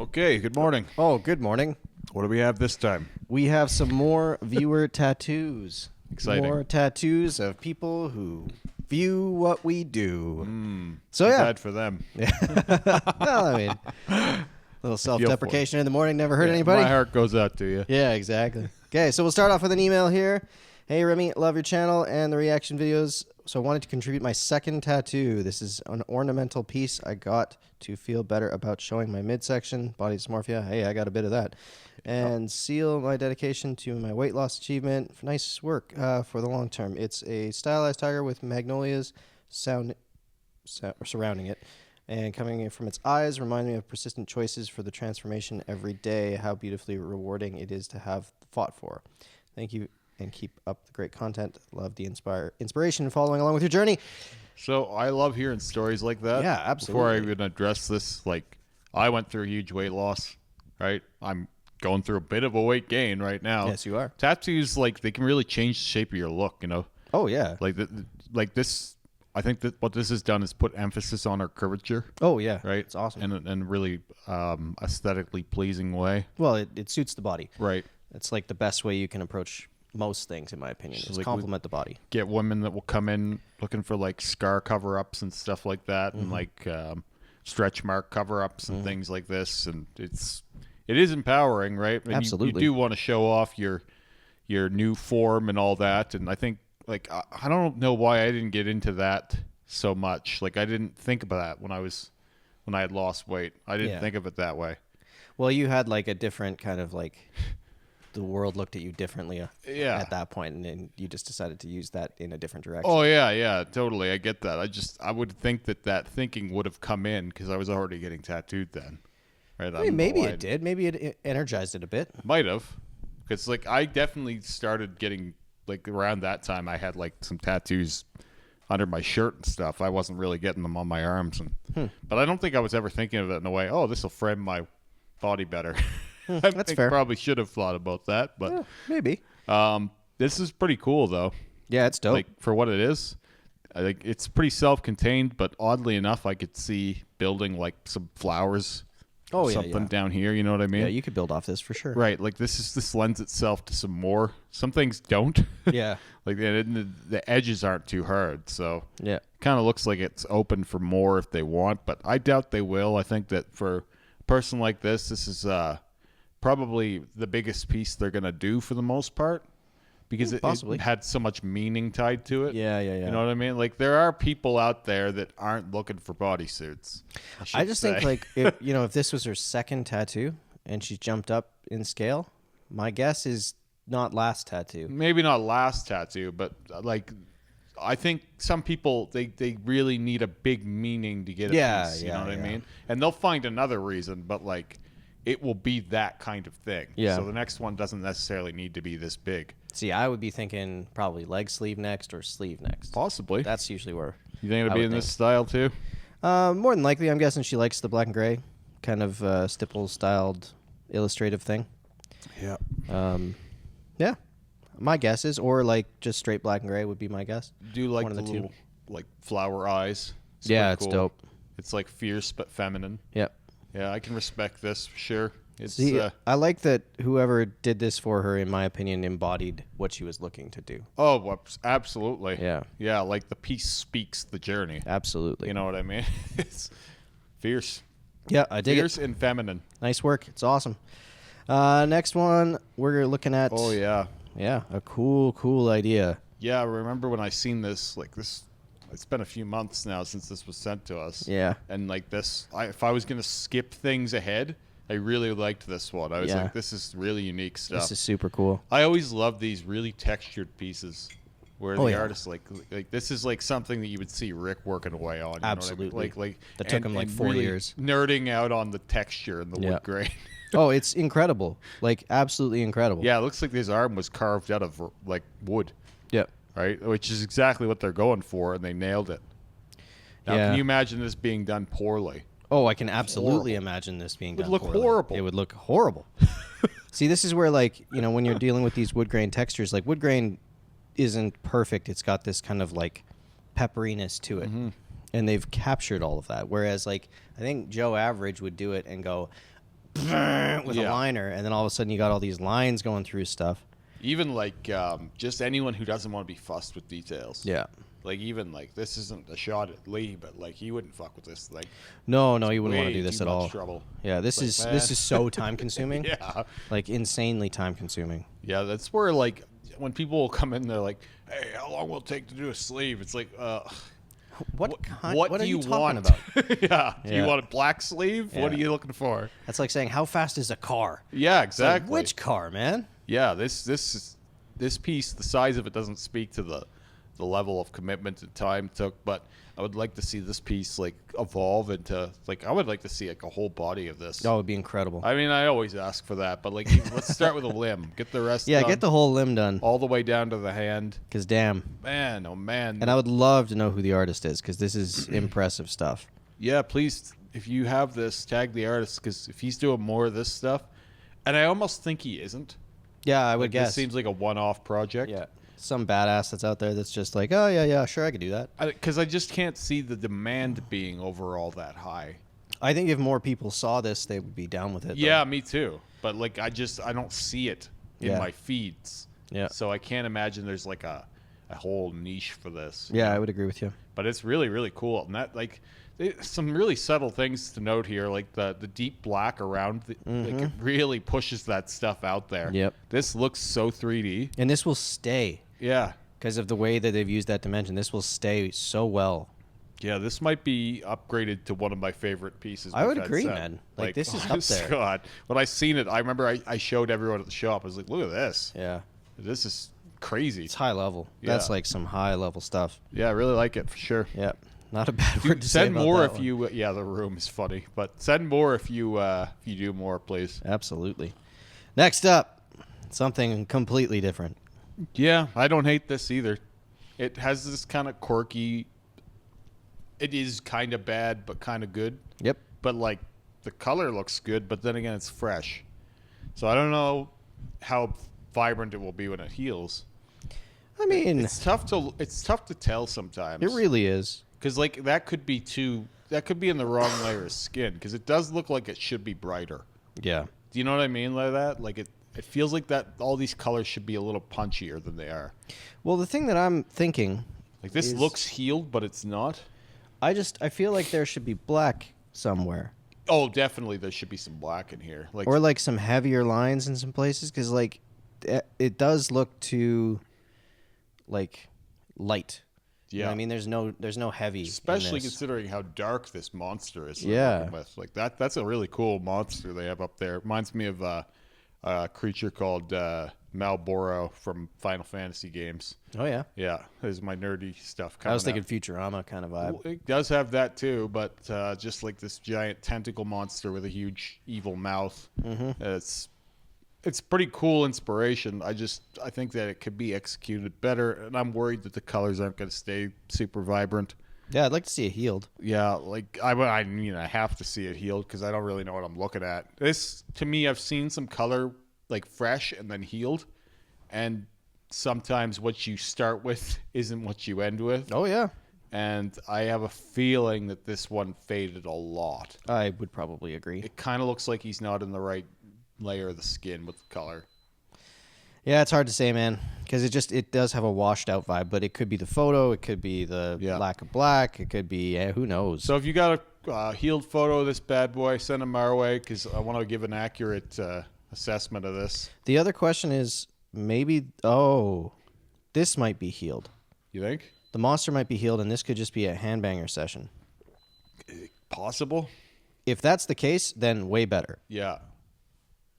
Okay, good morning. Oh, good morning. What do we have this time? We have some more viewer tattoos. Exciting. More tattoos of people who view what we do. So Too yeah. bad for them. Well, I mean, a little self-deprecation in the morning never hurt anybody. My heart goes out to you. Yeah, exactly. Okay, so we'll start off with an email here. Hey, Remy, love your channel and the reaction videos. So I wanted to contribute my second tattoo. This is an ornamental piece I got to feel better about showing my midsection, body dysmorphia. Hey, I got a bit of that. And seal my dedication to my weight loss achievement. Nice work for the long term. It's a stylized tiger with magnolias surrounding it. And coming in from its eyes, remind me of persistent choices for the transformation every day. How beautifully rewarding it is to have fought for. Thank you. And keep up the great content. Love the inspiration following along with your journey. So I love hearing stories like that. Yeah, absolutely. Before I even address this, like, I went through a huge weight loss, right? I'm going through a bit of a weight gain right now. Yes, you are. Tattoos, like, they can really change the shape of your look, you know? Oh, yeah. Like this, I think that what this has done is put emphasis on our curvature. Oh, yeah. Right? It's awesome. And really aesthetically pleasing way. Well, it suits the body. Right. It's like the best way you can approach most things, in my opinion, is like compliment the body. Get women that will come in looking for like scar cover-ups and stuff like that, and like stretch mark cover-ups and things like this, and it is empowering, right? And Absolutely. You do want to show off your new form and all that, and I think like I don't know why I didn't get into that so much. Like I didn't think about that when I had lost weight. I didn't think of it that way. Well, you had like a different kind of like the world looked at you differently at that point, and then you just decided to use that in a different direction. Oh, yeah, totally. I get that. I would think that thinking would have come in because I was already getting tattooed then. Right? I mean, maybe it did. Maybe it energized it a bit. Might have. Because, like, I definitely started getting, like, around that time, I had, like, some tattoos under my shirt and stuff. I wasn't really getting them on my arms. But I don't think I was ever thinking of it in a way, oh, this will frame my body better. That's fair. Probably should have thought about that, but maybe. This is pretty cool though. Yeah, it's dope. Like for what it is, I think it's pretty self-contained. But oddly enough, I could see building like some flowers, something down here. You know what I mean? Yeah, you could build off this for sure. Right. Like this lends itself to some more. Some things don't. Yeah. Like the edges aren't too hard, so yeah, kind of looks like it's open for more if they want. But I doubt they will. I think that for a person like this is probably the biggest piece they're going to do for the most part because it had so much meaning tied to it. Yeah. You know what I mean? Like there are people out there that aren't looking for bodysuits. I just think like, if this was her second tattoo and she jumped up in scale, my guess is not last tattoo. Maybe not last tattoo, but like I think some people, they really need a big meaning to get a piece. You know what I mean? And they'll find another reason, but like, it will be that kind of thing. Yeah. So the next one doesn't necessarily need to be this big. See, I would be thinking probably leg sleeve next or sleeve next. Possibly. That's usually where. You think it'll be in this style too? More than likely, I'm guessing she likes the black and gray kind of stipple-styled illustrative thing. Yeah. Yeah. My guess is, or like just straight black and gray would be my guess. Do you like the little like flower eyes? Yeah, it's dope. It's like fierce but feminine. Yep. Yeah, I can respect this for sure. It's I like that whoever did this for her, in my opinion, embodied what she was looking to do. Oh, absolutely. Yeah. Yeah, like the piece speaks the journey. Absolutely. You know what I mean? It's fierce. Yeah, I dig Fierce and feminine. Nice work. It's awesome. Next one, we're looking at... Oh, yeah. Yeah, a cool idea. Yeah, I remember when I seen this, like this... It's been a few months now since this was sent to us. Yeah. And like this, if I was going to skip things ahead, I really liked this one. I was like, this is really unique stuff. This is super cool. I always love these really textured pieces where the artist, like this is like something that you would see Rick working away on. You Absolutely. know what I mean? Like that took him like 4 really years. Nerding out on the texture and the wood grain. Oh, it's incredible. Like absolutely incredible. Yeah, it looks like his arm was carved out of like wood. Yep. Right, which is exactly what they're going for, and they nailed it. Now, can you imagine this being done poorly? Oh, I can absolutely imagine this being done poorly. It would look horrible. It would look horrible. See, this is where, like, when you're dealing with these wood grain textures, like, wood grain isn't perfect. It's got this kind of, like, pepperiness to it. And they've captured all of that. Whereas, like, I think Joe Average would do it and go, with a liner, and then all of a sudden you got all these lines going through stuff. Even like just anyone who doesn't want to be fussed with details. Yeah. Like even like this isn't a shot at Lee, but like he wouldn't fuck with this. Like No, you wouldn't want way to do this too at much all. Trouble. Yeah, this is so time consuming. Yeah. Like insanely time consuming. Yeah, that's where like when people will come in, they're like, "Hey, how long will it take to do a sleeve?" It's like, What do are you talking want? about? Yeah. Do you Yeah. want a black sleeve? What are Yeah. you looking for? That's like saying how fast is a car? Yeah, It's like, exactly. which car, man? Yeah, this piece, the size of it doesn't speak to the level of commitment and time it took, but I would like to see this piece like evolve into like I would like to see like a whole body of this. That would be incredible. I mean, I always ask for that, but like let's start with a limb. Get the rest Yeah, done, get the whole limb done. all the way down to the hand. Because damn. Man, oh man. And I would love to know who the artist is, because this is impressive stuff. Yeah, please, if you have this, tag the artist, because if he's doing more of this stuff, and I almost think he isn't. Yeah, I would Like, guess. This seems like a one-off project. Yeah. Some badass that's out there that's just like, oh, yeah, sure, I could do that. Because I just can't see the demand being overall that high. I think if more people saw this, they would be down with it. though. Yeah, me too. But like, I don't see it in Yeah. my feeds. Yeah. So I can't imagine there's like a whole niche for this. Yeah, I would agree with you. But it's really, really cool. And that like some really subtle things to note here, like the deep black around, like it really pushes that stuff out there. Yep. This looks so 3D. And this will stay Yeah. because of the way that they've used that dimension. This will stay so well. Yeah, this might be upgraded to one of my favorite pieces. I would we've had agree, sent. man. Like, this is up there. God, when I seen it, I remember I showed everyone at the shop. I was like, "Look at this! Yeah. This is crazy." It's high level. That's Yeah. like some high level stuff. Yeah, I really like it for sure. Yeah. Not a bad word to say Send about more that if one. you. Yeah, the room is funny, but send more if you do more, please. Absolutely. Next up, something completely different. Yeah, I don't hate this either. It has this kind of quirky. It is kind of bad, but kind of good. Yep. But like the color looks good, but then again, it's fresh. So I don't know how vibrant it will be when it heals. I mean, It's tough to tell sometimes. it really is. Because like that could be in the wrong layer of skin, because it does look like it should be brighter. Yeah. Do you know what I mean by that? Like it feels like that all these colors should be a little punchier than they are. Well, the thing that I'm thinking, Like this is- looks healed, but it's not. I feel like there should be black somewhere. Oh, definitely there should be some black in here. Like Or like some heavier lines in some places, because like it does look too like light. You know what yeah. I mean, there's no heavy. in Especially this. considering how dark this monster is. Yeah. Working with. Like that's a really cool monster they have up there. Reminds me of a creature called Malboro from Final Fantasy games. Oh yeah. Yeah, this is my nerdy stuff. I was coming thinking Futurama kind of vibe. out. It does have that too, but just like this giant tentacle monster with a huge evil mouth. Mm-hmm. It's pretty cool inspiration. I think that it could be executed better, and I'm worried that the colors aren't going to stay super vibrant. Yeah, I'd like to see it healed. Yeah, like I mean, I have to see it healed because I don't really know what I'm looking at. This, to me, I've seen some color like fresh and then healed, and sometimes what you start with isn't what you end with. Oh yeah. And I have a feeling that this one faded a lot. I would probably agree. It kind of looks like he's not in the right layer of the skin with the color. Yeah, it's hard to say, man, because it does have a washed out vibe, but it could be the photo, it could be the lack of black, it could be who knows. So if you got a healed photo of this bad boy, send them our way because I want to give an accurate assessment of this. The other question is maybe this might be healed. You think? The monster might be healed, and this could just be a handbanger session. Possible? If that's the case, then way better. Yeah.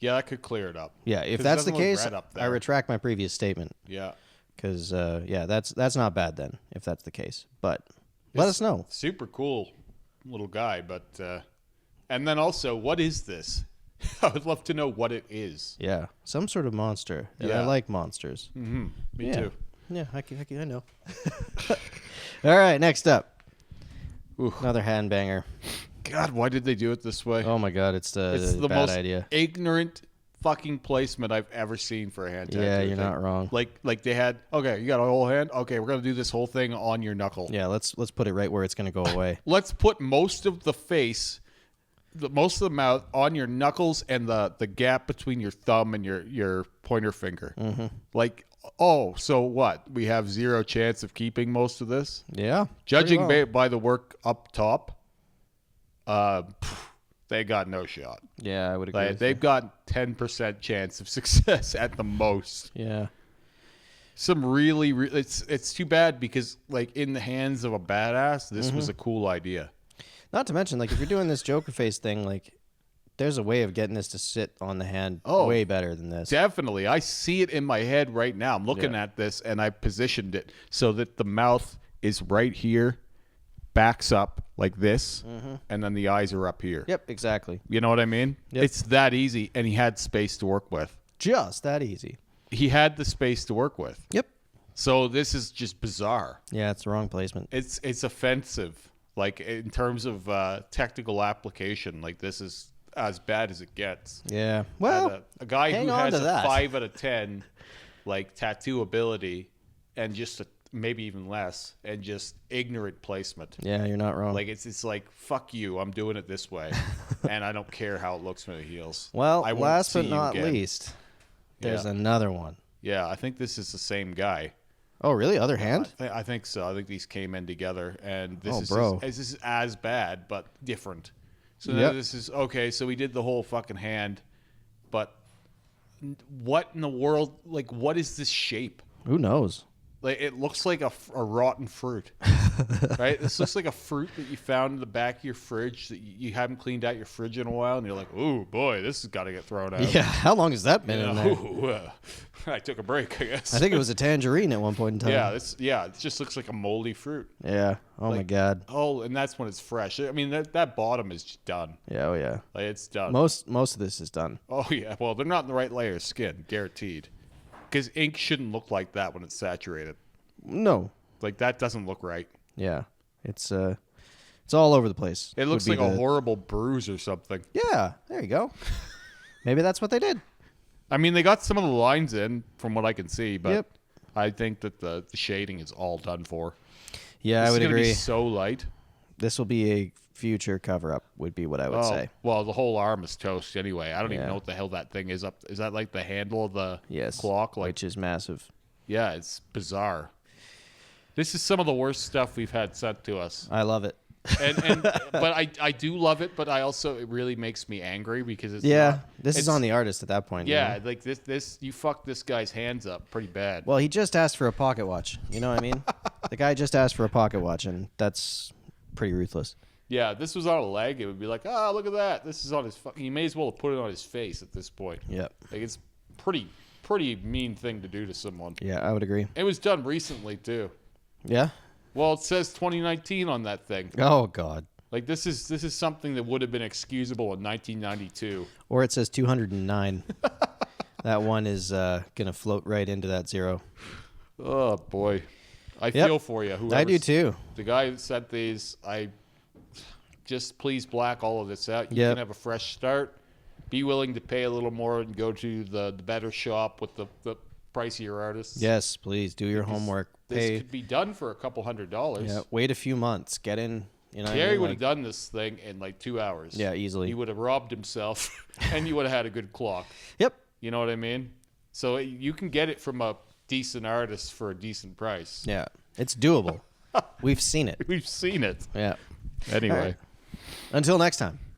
Yeah, that could clear it up. Yeah, if 'Cause it that's the doesn't look case, red up I there. retract my previous statement. Yeah. Because that's not bad then, if that's the case. But let us know. Super cool little guy, but and then also, what is this? I would love to know what it is. Yeah, some sort of monster. And I Yeah. like monsters. Mm-hmm. Me Yeah. too. Yeah, I know. All right, next up, Ooh. another handbanger. God, why did they do it this way? Oh my God, it's It's the bad most idea. ignorant fucking placement I've ever seen for a hand tattoo. Yeah, you're thing. not wrong. Like they had, okay, you got a whole hand? Okay, we're going to do this whole thing on your knuckle. Yeah, let's put it right where it's gonna go away. Let's put most of the face most of the mouth on your knuckles and the gap between your thumb and your pointer finger. Mm-hmm. Like, oh, so what? We have zero chance of keeping most of this? Yeah. Judging pretty well. by the work up top, they got no shot. Yeah, I would agree. Like, they've got 10% chance of success at the most. Yeah. Some really, it's too bad because, like, in the hands of a badass, this was a cool idea. Not to mention, like, if you're doing this Joker face thing, like, there's a way of getting this to sit on the hand way better than this. Definitely. I see it in my head right now. I'm looking at this, and I positioned it so that the mouth is right here, backs up like this, and then the eyes are up here. Yep, exactly. You know what I mean? Yep. It's that easy, and he had space to work with. Just that easy. He had the space to work with. Yep. So this is just bizarre. Yeah, it's the wrong placement. It's offensive. Like, in terms of technical application, like, this is as bad as it gets. Yeah. Well, And a guy hang who on has to a that. 5 out of 10, like, tattoo ability, and just maybe even less, and just ignorant placement. Yeah, you're not wrong. Like, it's like, fuck you, I'm doing it this way, and I don't care how it looks from the heels. well, I won't last see but you not again. least, there's Yeah. another one. Yeah, I think this is the same guy. Oh, really? Other hand? I think so. I think these came in together, and this Oh, is as bad but different. So Yep. now this is okay. So we did the whole fucking hand, but what in the world? Like, what is this shape? Who knows? Like, it looks like a rotten fruit, right? This looks like a fruit that you found in the back of your fridge that you haven't cleaned out your fridge in a while, and you're like, "Oh boy, this has got to get thrown out." Yeah. How long has that been in there? Ooh, I took a break, I guess. I think it was a tangerine at one point in time. Yeah, it just looks like a moldy fruit. Yeah. Oh my God. Oh, and that's when it's fresh. I mean, that bottom is just done. Yeah. Oh yeah. Like, it's done. Most of this is done. Oh yeah. Well, they're not in the right layer of skin, guaranteed. Because ink shouldn't look like that when it's saturated. No. Like, that doesn't look right. Yeah. It's all over the place. It looks would like be a the- horrible bruise or something. Yeah. There you go. Maybe that's what they did. I mean, they got some of the lines in from what I can see, but Yep. I think that the shading is all done for. Yeah, This I would is gonna agree. Be so light. This will be a future cover-up, would be what I would say. Well, the whole arm is toast anyway. I don't even Yeah. know what the hell that thing is up. Is that like the handle of the Yes. clock? Like, Which is massive. yeah, it's bizarre. This is some of the worst stuff we've had sent to us. I love it. And but I do love it, but I also, it really makes me angry because it's Yeah. not- This is it's- on the artist at that point. you Yeah, know? like this you fucked this guy's hands up pretty bad. Well, he just asked for a pocket watch. You know what I mean? The guy just asked for a pocket watch, and that's pretty ruthless. Yeah, if this was on a leg, it would be like, oh, look at that. This is on his he may as well have put it on his face at this point. Yep. Like, it's pretty mean thing to do to someone. Yeah, I would agree. It was done recently too. Yeah? Well, it says 2019 on that thing. Oh, God. Like, this is something that would have been excusable in 1992. Or it says 209. That one is going to float right into that zero. Oh boy, I Yep. feel for you. I do too. The guy that sent these, I just please black all of this out. You Yep. can have a fresh start. Be willing to pay a little more and go to the better shop with the pricier artists. Yes, please do your homework. This Pay. could be done for a couple $100. Yeah, wait a few months. Get in. You know, what I Gary mean? would Like- have done this thing in like 2 hours. Yeah, easily. He would have robbed himself, and you would have had a good clock. Yep. You know what I mean? So you can get it from a decent artist for a decent price. Yeah, it's doable. We've seen it. We've seen it. Yeah. Anyway. All right. Until next time.